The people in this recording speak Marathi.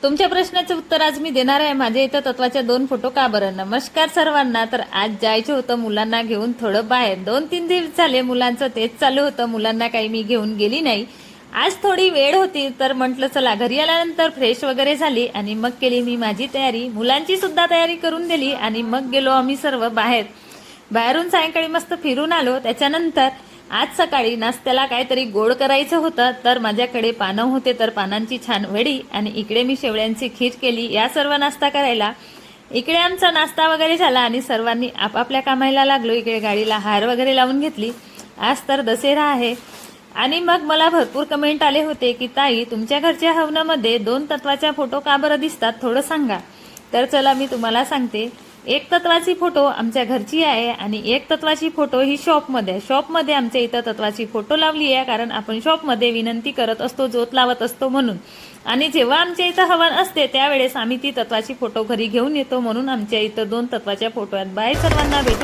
तुमच्या प्रश्नाचं उत्तर आज मी देणार आहे. माझ्या इथं तत्वाच्या 2 फोटो का बरं. नमस्कार सर्वांना. तर आज जायचं होतं मुलांना घेऊन थोडं बाहेर. 2-3 दिवस झाले मुलांचं तेच चालू होतं. मुलांना काही मी घेऊन गेली नाही. आज थोडी वेळ होती तर म्हटलं चला घरी आल्यानंतर फ्रेश वगैरे झाली आणि मग केली मी माझी तयारी. मुलांची सुद्धा तयारी करून दिली आणि मग गेलो आम्ही सर्व बाहेर. बाहेरून सायंकाळी मस्त फिरून आलो. त्याच्यानंतर आज सकाळी नाश्त्याला काहीतरी गोड करायचं होतं तर माझ्याकडे पानं होते तर पानांची छान वडी आणि इकडे मी शेवळ्यांची खीर केली. या सर्व नाश्ता करायला इकडे आमचा नाश्ता वगैरे झाला आणि सर्वांनी आपापल्या कामाला लागलो. इकडे गाडीला हार वगैरे लावून घेतली. आज तर दसरा आहे. आणि मग मला भरपूर कमेंट आले होते की ताई तुमच्या घरच्या हवनामध्ये 2 तत्वाच्या फोटो का बरं दिसतात थोडं सांगा. तर चला मी तुम्हाला सांगते. 1 तत्वाची फोटो आमच्या घरची आहे आणि 1 तत्वाची फोटो ही शॉपमध्ये. शॉपमध्ये आमच्या इथं तत्वाची फोटो लावली आहे कारण आपण शॉपमध्ये विनंती करत असतो, ज्योत लावत असतो म्हणून. आणि जेव्हा आमच्या इथं हवन असते त्यावेळेस आम्ही ती तत्वाची फोटो घरी घेऊन येतो म्हणून आमच्या इथं 2 तत्वाच्या फोटो आहेत. बाय सर्वांना, भेटू.